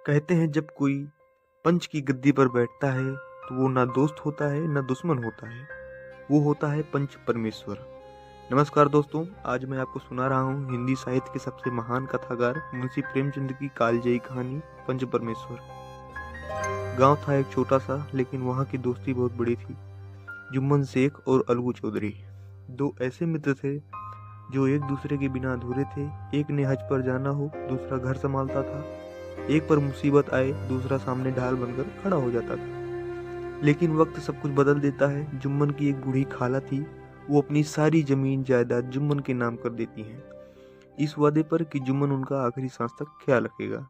कहते हैं जब कोई पंच की गद्दी पर बैठता है तो वो ना दोस्त होता है ना दुश्मन होता है, वो होता है पंच परमेश्वर। नमस्कार दोस्तों, आज मैं आपको सुना रहा हूँ हिंदी साहित्य के सबसे महान कथाकार मुंशी प्रेमचंद की कालजयी कहानी पंच परमेश्वर। गांव था एक छोटा सा, लेकिन वहाँ की दोस्ती बहुत बड़ी थी। जुम्मन शेख और अलगू चौधरी दो ऐसे मित्र थे जो एक दूसरे के बिना अधूरे थे। एक ने हज पर जाना हो, दूसरा घर संभालता था। एक पर मुसीबत आए, दूसरा सामने ढाल बनकर खड़ा हो जाता था। लेकिन वक्त सब कुछ बदल देता है। जुम्मन की एक बूढ़ी खाला थी, वो अपनी सारी जमीन जायदाद जुम्मन के नाम कर देती हैं, इस वादे पर कि जुम्मन उनका आखिरी सांस तक ख्याल रखेगा।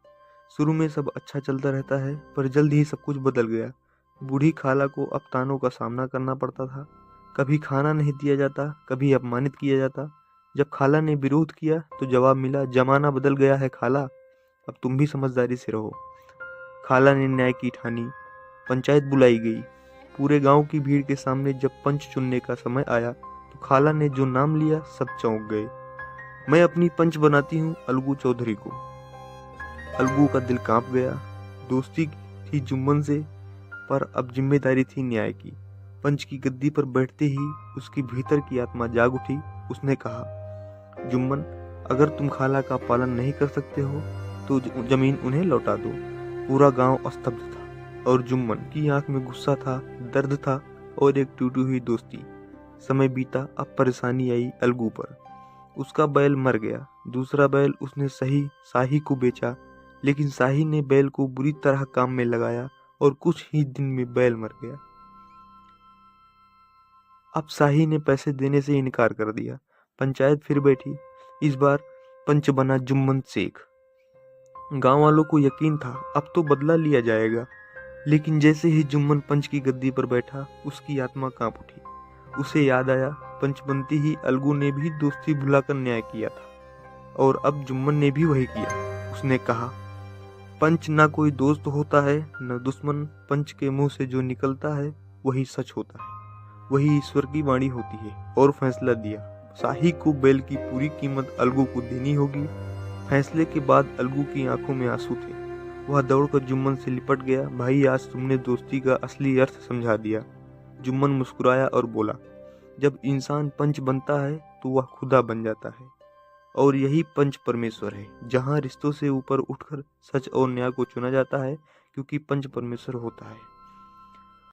शुरू में सब अच्छा चलता रहता है, पर जल्द ही सब कुछ बदल गया। बूढ़ी खाला को अब तानों का सामना करना पड़ता था। कभी खाना नहीं दिया जाता, कभी अपमानित किया जाता। जब खाला ने विरोध किया तो जवाब मिला, जमाना बदल गया है खाला, अब तुम भी समझदारी से रहो। खाला ने न्याय की ठानी, पंचायत बुलाई गई। पूरे गांव की भीड़ के सामने जब पंच चुनने का समय आया तो खाला ने जो नाम लिया सब चौंक गए। मैं अपनी पंच बनाती हूँ अलगू चौधरी को। अलगू का दिल कांप गया। दोस्ती थी जुम्मन से, पर अब जिम्मेदारी थी न्याय की। पंच की गद्दी पर बैठते ही उसकी भीतर की आत्मा जाग उठी। उसने कहा, जुम्मन, अगर तुम खाला का पालन नहीं कर सकते हो तो जमीन उन्हें लौटा दो। पूरा गांव स्तब्ध था और जुम्मन की आंख में गुस्सा था, दर्द था और एक टूटी हुई दोस्ती। समय बीता, अब परेशानी आई अलगू पर। उसका बैल मर गया। दूसरा बैल उसने शाही को बेचा, लेकिन शाही ने बैल को बुरी तरह काम में लगाया और कुछ ही दिन में बैल मर गया। अब शाही ने पैसे देने से इनकार कर दिया। पंचायत फिर बैठी। इस बार पंच बना जुम्मन शेख। गांव वालों को यकीन था अब तो बदला लिया जाएगा, लेकिन जैसे ही जुम्मन पंच की गद्दी पर बैठा उसकी आत्मा कांप उठी। उसे याद आया, पंच बनती ही अलगू ने भी दोस्ती भुलाकर न्याय किया था और अब जुम्मन ने भी वही किया। उसने कहा, पंच ना कोई दोस्त होता है न दुश्मन, पंच के मुंह से जो निकलता है वही सच होता है, वही ईश्वर की वाणी होती है। और फैसला दिया, शाही को बैल की पूरी कीमत अलगू को देनी होगी। फैसले के बाद अलगू की आंखों में आंसू थे। वह दौड़कर जुम्मन से लिपट गया। भाई, आज तुमने दोस्ती का असली अर्थ समझा दिया। जुम्मन मुस्कुराया और बोला, जब इंसान पंच बनता है तो वह खुदा बन जाता है, और यही पंच परमेश्वर है, जहाँ रिश्तों से ऊपर उठकर सच और न्याय को चुना जाता है, क्योंकि पंच परमेश्वर होता है।